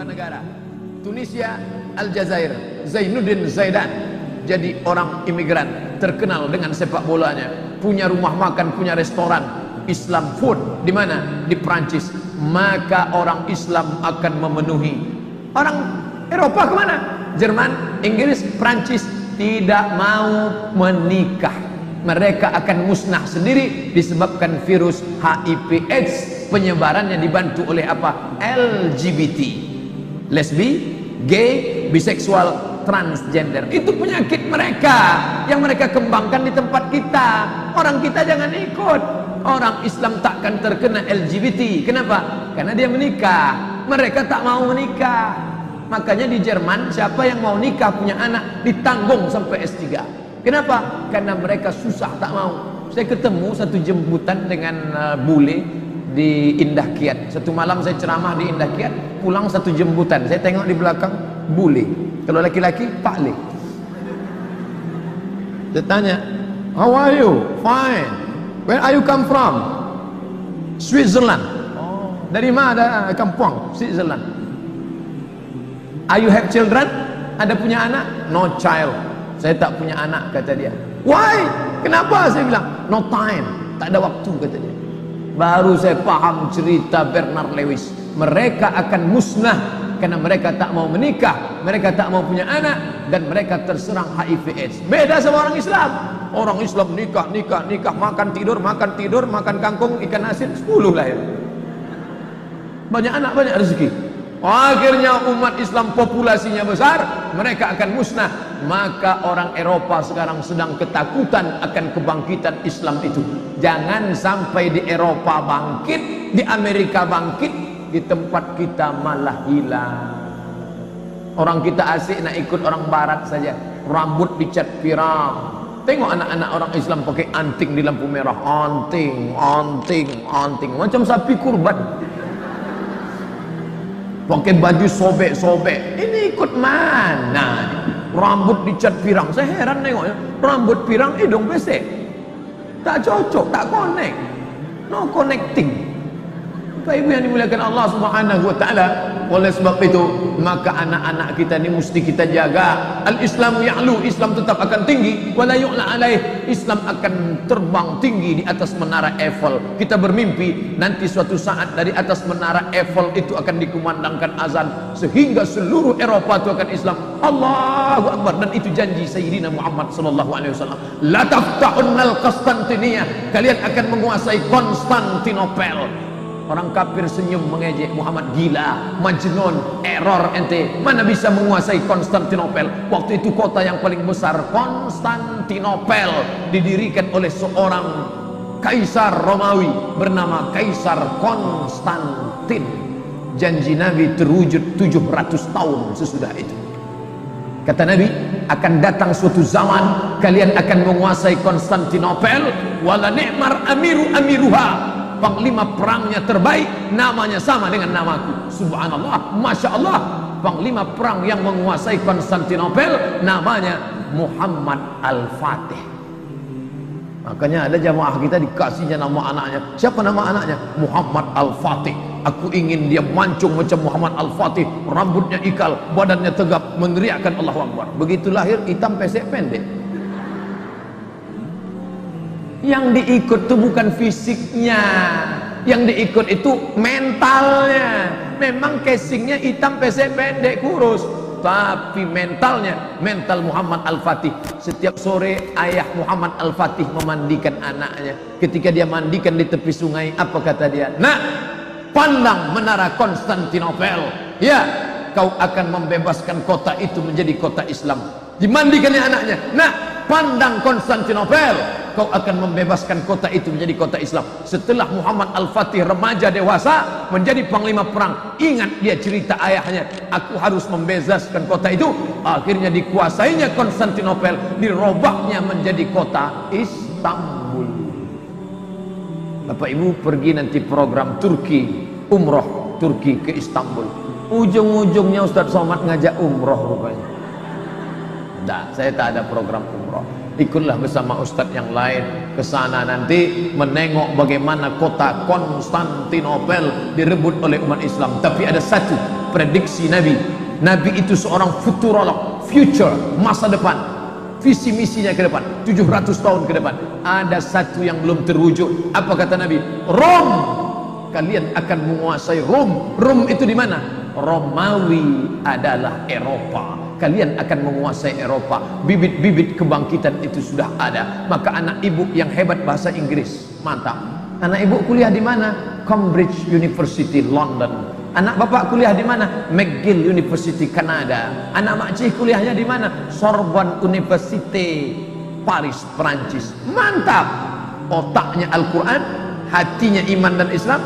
dua negara, Tunisia, Aljazair. Zainuddin Zaidan jadi orang imigran terkenal dengan sepak bolanya, punya rumah makan, punya restoran Islam food di mana? Di Prancis. Maka orang Islam akan memenuhi. Orang Eropa kemana? Jerman, Inggris, Prancis tidak mau menikah. Mereka akan musnah sendiri disebabkan virus HIV AIDS. Penyebarannya dibantu oleh apa? LGBT, lesbi, gay, biseksual, transgender. Itu penyakit mereka yang mereka kembangkan di tempat kita. Orang kita jangan ikut. Orang Islam takkan terkena LGBT. Kenapa? Karena dia menikah. Mereka tak mau menikah. Makanya di Jerman siapa yang mau nikah punya anak ditanggung sampai S3. Kenapa? Karena mereka susah tak mau. Saya ketemu satu jemputan dengan bule di Indah Kiat. Satu malam saya ceramah di Indah Kiat, pulang satu jemputan. Saya tengok di belakang bule. Kalau laki-laki Pak Le. Saya tanya, how are you? Fine. Where are you come from? Switzerland. Oh, dari mana kampung? Switzerland. Are you have children? Ada punya anak? No child. Saya tak punya anak, kata dia. Why? Kenapa? Saya bilang, no time. Tak ada waktu, kata dia. Baru saya paham cerita Bernard Lewis. Mereka akan musnah karena mereka tak mau menikah, mereka tak mau punya anak, dan mereka terserang HIV AIDS. Beda sama orang Islam. Orang Islam nikah, makan tidur, makan kangkung, ikan asin, 10 lahir. Banyak anak, banyak rezeki. Akhirnya umat Islam populasinya besar, mereka akan musnah. Maka orang Eropa sekarang sedang ketakutan akan kebangkitan Islam itu. Jangan sampai di Eropa bangkit, di Amerika bangkit, di tempat kita malah hilang. Orang kita asik nak ikut orang barat saja, rambut dicat pirang. Tengok anak-anak orang Islam pakai anting di lampu merah, anting, macam sapi kurban. Pakai baju sobek-sobek. Ini ikut mana? Rambut dicat pirang. Saya heran nengoknya. Rambut pirang, hidung pesek. Tak cocok, tak connect. No connecting. Bapak Ibu yang dimuliakan Allah Subhanahu wa taala, oleh sebab itu maka anak-anak kita ini mesti kita jaga. Al-Islam ya'lu, Islam tetap akan tinggi, wala yu'la alaih, Islam akan terbang tinggi di atas menara Eiffel. Kita bermimpi nanti suatu saat dari atas menara Eiffel itu akan dikumandangkan azan sehingga seluruh Eropa itu akan Islam. Allahu Akbar. Dan itu janji Sayyidina Muhammad sallallahu alaihi wasallam. La taftahunnal Konstantinia, kalian akan menguasai Konstantinopel. Orang kafir senyum mengejek Muhammad, gila, majnun, error ente, mana bisa menguasai Konstantinopel. Waktu itu kota yang paling besar, Konstantinopel, didirikan oleh seorang kaisar Romawi bernama Kaisar Konstantin. Janji Nabi terwujud 700 tahun sesudah itu. Kata Nabi, akan datang suatu zaman kalian akan menguasai Konstantinopel, wala ni'mar amiruha, panglima perangnya terbaik, namanya sama dengan namaku. Subhanallah, Masya Allah. Panglima perang yang menguasai Konstantinopel namanya Muhammad Al-Fatih. Makanya ada jamaah kita dikasihnya nama anaknya. Siapa nama anaknya? Muhammad Al-Fatih. Aku ingin dia mancung macam Muhammad Al-Fatih, rambutnya ikal, badannya tegap, meneriakkan Allahu Akbar. Begitu lahir hitam pesek pendek. Yang diikut itu bukan fisiknya, yang diikut itu mentalnya. Memang casingnya hitam pesek pendek kurus, tapi mentalnya mental Muhammad Al-Fatih. Setiap sore ayah Muhammad Al-Fatih memandikan anaknya. Ketika dia mandikan di tepi sungai, apa kata dia? Nak, pandang menara Konstantinopel, ya, kau akan membebaskan kota itu menjadi kota Islam. Dimandikannya anaknya. Nah, pandang Konstantinopel, kau akan membebaskan kota itu menjadi kota Islam. Setelah Muhammad Al-Fatih remaja dewasa menjadi panglima perang, ingat dia cerita ayahnya, aku harus membebaskan kota itu. Akhirnya dikuasainya Konstantinopel, dirobaknya menjadi kota Istanbul. Bapak Ibu pergi nanti program Turki, umroh Turki ke Istanbul. Ujung-ujungnya Ustadz Somad ngajak umroh rupanya. Nah, saya tak ada program umroh. Ikutlah bersama ustadz yang lain ke sana nanti menengok bagaimana kota Konstantinopel direbut oleh umat Islam. Tapi ada satu, prediksi Nabi. Nabi itu seorang futurolog, future, masa depan, visi misinya ke depan 700 tahun ke depan. Ada satu yang belum terwujud. Apa kata Nabi? Rom, kalian akan menguasai Rom. Rom itu di mana? Romawi adalah Eropa. Kalian akan menguasai Eropa. Bibit-bibit kebangkitan itu sudah ada. Maka anak ibu yang hebat bahasa Inggris, mantap. Anak ibu kuliah di mana? Cambridge University, London. Anak bapak kuliah di mana? McGill University, Kanada. Anak makcik kuliahnya di mana? Sorbonne University, Paris, Perancis. Mantap. Otaknya Al-Quran, hatinya iman dan Islam,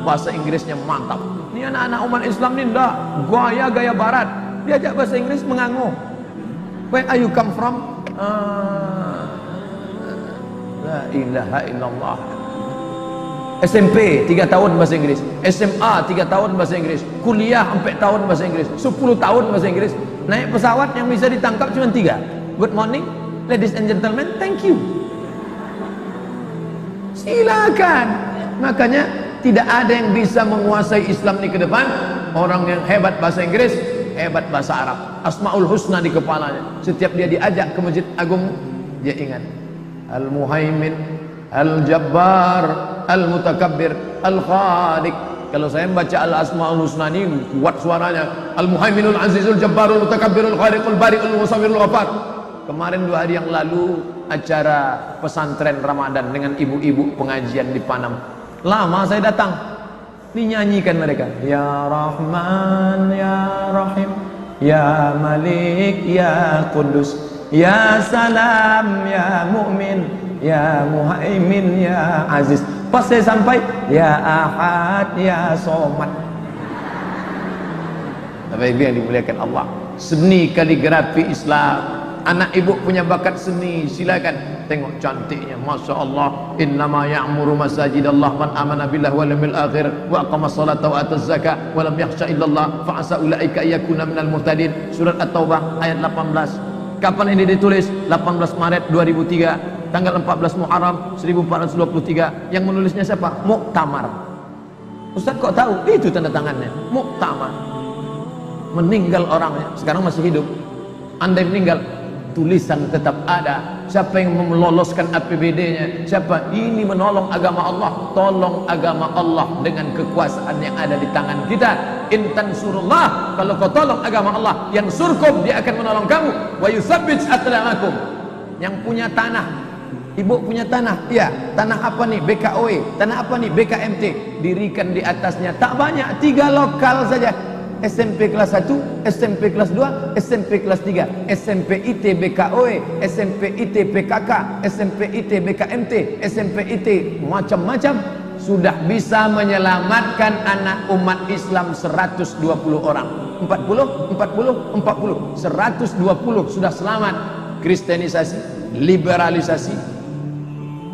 bahasa Inggrisnya mantap. Ini anak-anak umat Islam ini enggak gaya-gaya barat. Diajak bahasa Inggris menganguh. Where are you come from? La ilaha illallah. SMP 3 tahun bahasa Inggris, SMA 3 tahun bahasa Inggris, kuliah 4 tahun bahasa Inggris, 10 tahun bahasa Inggris. Naik pesawat yang bisa ditangkap cuma 3. Good morning, ladies and gentlemen, thank you. Silakan. Makanya tidak ada yang bisa menguasai Islam ini ke depan. Orang yang hebat bahasa Inggris, hebat bahasa Arab, Asmaul Husna di kepalanya. Setiap dia diajak ke Masjid Agung, dia ingat Al-Muhaimin, Al-Jabbar, Al-Mutakabbir, Al-Khaliq. Kalau saya membaca Al-Asmaul Husna ini kuat suaranya. Al-Muhaiminul Azizul Jabbarul Mutakabbirul Khaliqul Bari'ul Musawwirul Ghafar. Kemarin 2 hari yang lalu acara pesantren Ramadan dengan ibu-ibu pengajian di Panam. Lama saya datang, dinyanyikan mereka. Ya Rahman, Ya Rahim, Ya Malik, Ya Qudus, Ya Salam, Ya Mu'min, Ya Muhaimin, Ya Aziz. Pas saya sampai, Ya Ahad, Ya Somad. Tapi yang dimuliakan Allah, seni kaligrafi Islam. Anak ibu punya bakat seni, silakan. Tengok cantiknya, Masya Allah. Innama ya'muru masajidallah man amana billah wal yawmil akhir wa aqama salata wa ataz zakah wa lam yakhsha illallah fa asa ulaika yakuna minal muhtadin. Surat At-Taubah ayat 18. Kapan ini ditulis? 18 Maret 2003, tanggal 14 Muharram 1423. Yang menulisnya siapa? Muktamar. Ustaz kok tahu? Itu tanda tangannya, Muktamar. Meninggal orangnya, sekarang masih hidup. Andai meninggal, tulisan tetap ada. Siapa yang meloloskan APBD-nya? Siapa? Ini menolong agama Allah. Tolong agama Allah dengan kekuasaan yang ada di tangan kita. Intan surullah, kalau kau tolong agama Allah, yang surkum, dia akan menolong kamu. Wa yuthabbit aqdamakum. Yang punya tanah, ibu punya tanah, ya, tanah apa nih? BKOE. Tanah apa nih? BKMT. Dirikan di atasnya tak banyak, 3 lokal saja. SMP kelas 1, SMP kelas 2, SMP kelas 3, SMP IT BKOE, SMP IT PKK, SMP IT BKMT, SMP IT macam-macam. Sudah bisa menyelamatkan anak umat Islam 120 orang. 40, 40, 40, 120 sudah selamat. Kristenisasi, liberalisasi,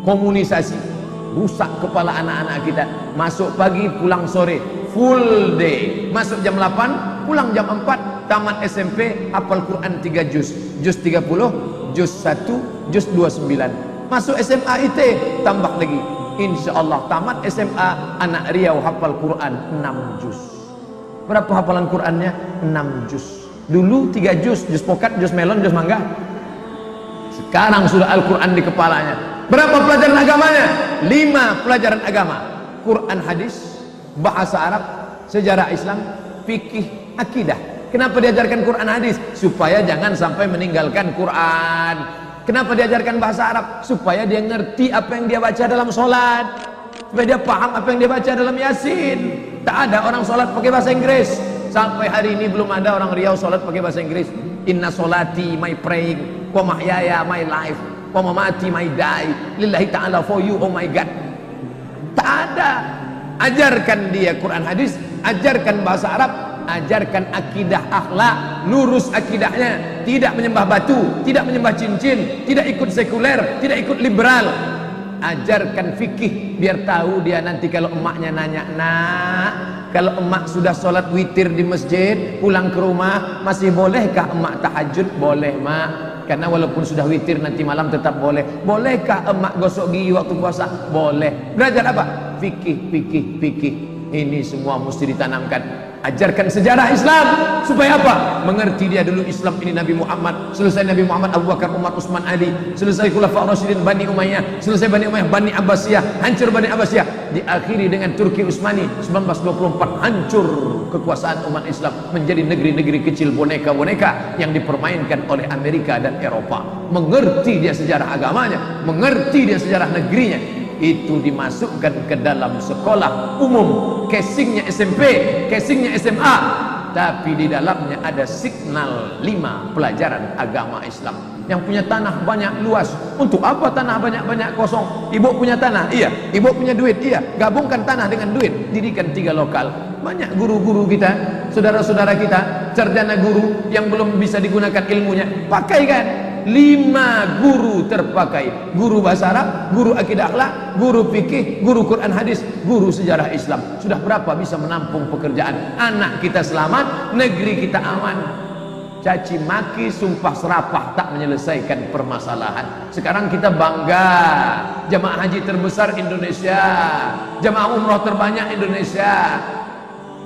komunisasi, rusak kepala anak-anak kita. Masuk pagi, pulang sore, full day. Masuk jam 8, pulang jam 4. Tamat SMP, hafal Quran 3 juz, juz 30, juz 1, juz 29. Masuk SMA IT, tambah lagi. Insya Allah tamat SMA, anak Riau hafal Quran 6 juz. Berapa hafalan Qurannya? 6 juz. Dulu 3 juz, juz pokat, juz melon, juz mangga. Sekarang sudah Al-Quran di kepalanya. Berapa pelajaran agamanya? 5 pelajaran agama. Quran, hadis, bahasa Arab, sejarah Islam, fikih, akidah. Kenapa diajarkan Quran hadis? Supaya jangan sampai meninggalkan Quran. Kenapa diajarkan bahasa Arab? Supaya dia ngerti apa yang dia baca dalam sholat, supaya dia paham apa yang dia baca dalam Yasin. Tak ada orang sholat pakai bahasa Inggris. Sampai hari ini belum ada orang Riau sholat pakai bahasa Inggris. Inna sholati, my praying, wa mahyaya, my life, wa mamati, my die, lillahi ta'ala, for you, oh my God. Tak ada. Ajarkan dia Quran hadis, ajarkan bahasa Arab, ajarkan akidah akhlak, lurus akidahnya, tidak menyembah batu, tidak menyembah cincin, tidak ikut sekuler, tidak ikut liberal. Ajarkan fikih biar tahu dia nanti kalau emaknya nanya, "Nak, kalau emak sudah sholat witir di masjid, pulang ke rumah, masih bolehkah emak tahajud?" "Boleh, Mak. Karena walaupun sudah witir nanti malam tetap boleh." "Bolehkah emak gosok gigi waktu puasa?" "Boleh." Belajar apa? Fikih, fikih, fikih. Ini semua mesti ditanamkan. Ajarkan sejarah Islam supaya apa? Mengerti dia dulu Islam ini Nabi Muhammad, selesai Nabi Muhammad Abu Bakar, Umar, Utsman, Ali, selesai Khulafaur Rasyidin Bani Umayyah, selesai Bani Umayyah, Bani Abbasiyah, hancur Bani Abbasiyah, diakhiri dengan Turki Utsmani 1924, hancur kekuasaan umat Islam menjadi negeri-negeri kecil boneka-boneka yang dipermainkan oleh Amerika dan Eropa. Mengerti dia sejarah agamanya, mengerti dia sejarah negerinya, itu dimasukkan ke dalam sekolah umum, casingnya SMP, casingnya SMA, tapi di dalamnya ada signal 5 pelajaran agama Islam. Yang punya tanah banyak luas, untuk apa tanah banyak-banyak kosong? Ibu punya tanah, iya. Ibu punya duit, iya. Gabungkan tanah dengan duit, dirikan 3 lokal. Banyak guru-guru kita, saudara-saudara kita, sarjana guru yang belum bisa digunakan ilmunya, pakaikan. 5 guru terpakai, guru bahasa Arab, guru akidah akhlak, guru fikih, guru Quran hadis, guru sejarah Islam. Sudah berapa bisa menampung pekerjaan? Anak kita selamat, negeri kita aman. Caci maki, sumpah serapah tak menyelesaikan permasalahan. Sekarang kita bangga, jamaah haji terbesar Indonesia, jamaah umroh terbanyak Indonesia.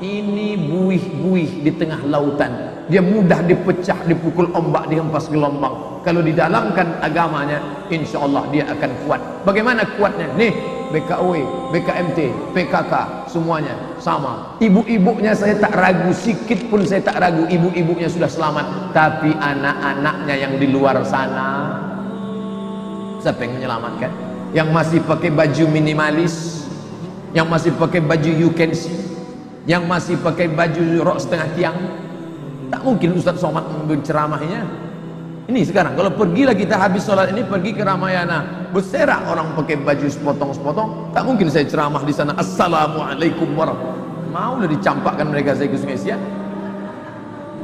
Ini buih-buih di tengah lautan, dia mudah dipecah, dipukul ombak, dihempas gelombang. Kalau didalamkan agamanya, insya Allah dia akan kuat. Bagaimana kuatnya? Nih, BKW, BKMT, PKK, semuanya sama. Ibu-ibunya saya tak ragu, sikit pun saya tak ragu, ibu-ibunya sudah selamat. Tapi anak-anaknya yang di luar sana, siapa yang menyelamatkan? Yang masih pakai baju minimalis, yang masih pakai baju you can see, yang masih pakai baju rok setengah tiang. Tak mungkin Ustaz Somad menceramahnya. Ini sekarang kalau pergilah kita habis sholat ini pergi ke Ramayana, berserak orang pakai baju sepotong-sepotong, tak mungkin saya ceramah di sana assalamualaikum warahmatullahi wabarakatuh. Maulah dicampakkan mereka saya ke Sungai Siak.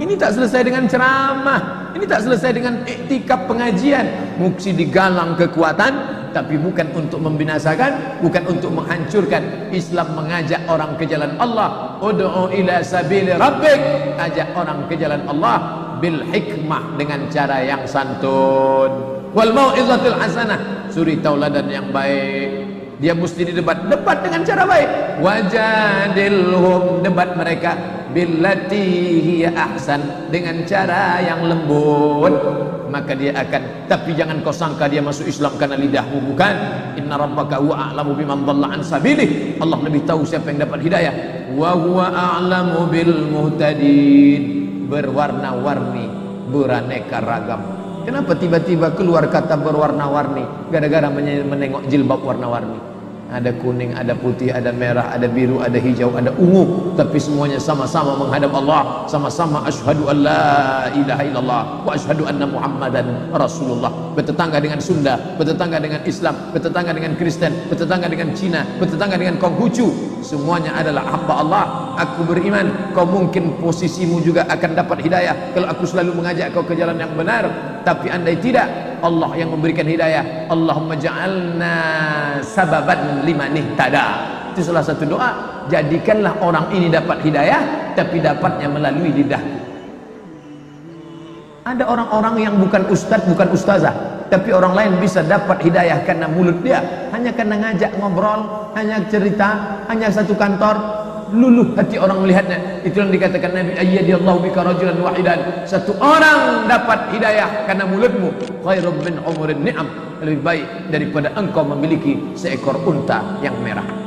Ini tak selesai dengan ceramah, ini tak selesai dengan iktikaf pengajian. Mesti digalang kekuatan, tapi bukan untuk membinasakan, bukan untuk menghancurkan. Islam mengajak orang ke jalan Allah, ud'u ila sabili rabbik, ajak orang ke jalan Allah bil hikmah, dengan cara yang santun, wal mau'izatil hasanah, suri tauladan yang baik. Dia mesti didebat, debat dengan cara baik. Wajadilhum, debat mereka billati hiya ahsan, dengan cara yang lembut, maka dia akan. Tapi jangan kau sangka dia masuk Islam karena lidahmu, bukan. Inna rabbaka huwa a'lamu biman dhalla an sabilih, Allah lebih tahu siapa yang dapat hidayah. Wa huwa a'lamu bil muhtadin, berwarna-warni, beraneka ragam. Kenapa tiba-tiba keluar kata berwarna-warni? Gara-gara menengok jilbab warna-warni. Ada kuning, ada putih, ada merah, ada biru, ada hijau, ada ungu, tapi semuanya sama-sama menghadap Allah, sama-sama asyhadu an la ilaha illallah wa asyhadu anna Muhammadan Rasulullah. Bertetangga dengan Sunda, bertetangga dengan Islam, bertetangga dengan Kristen, bertetangga dengan Cina, bertetangga dengan Konghucu, semuanya adalah hamba Allah. Aku beriman kau mungkin posisimu juga akan dapat hidayah kalau aku selalu mengajak kau ke jalan yang benar. Tapi andai tidak, Allah yang memberikan hidayah. Allahumma ja'alna sababan liman ihtada. Itu salah satu doa. Jadikanlah orang ini dapat hidayah, tapi dapatnya melalui lidah. Ada orang-orang yang bukan ustadz, bukan ustazah, tapi orang lain bisa dapat hidayah karena mulut dia, hanya karena ngajak ngobrol, hanya cerita, hanya satu kantor. Luluh hati orang melihatnya. Itu yang dikatakan Nabi, ayyadillahu bika rajulan wahidan, satu orang dapat hidayah karena mulutmu, khairum min umurin ni'am, lebih baik daripada engkau memiliki seekor unta yang merah.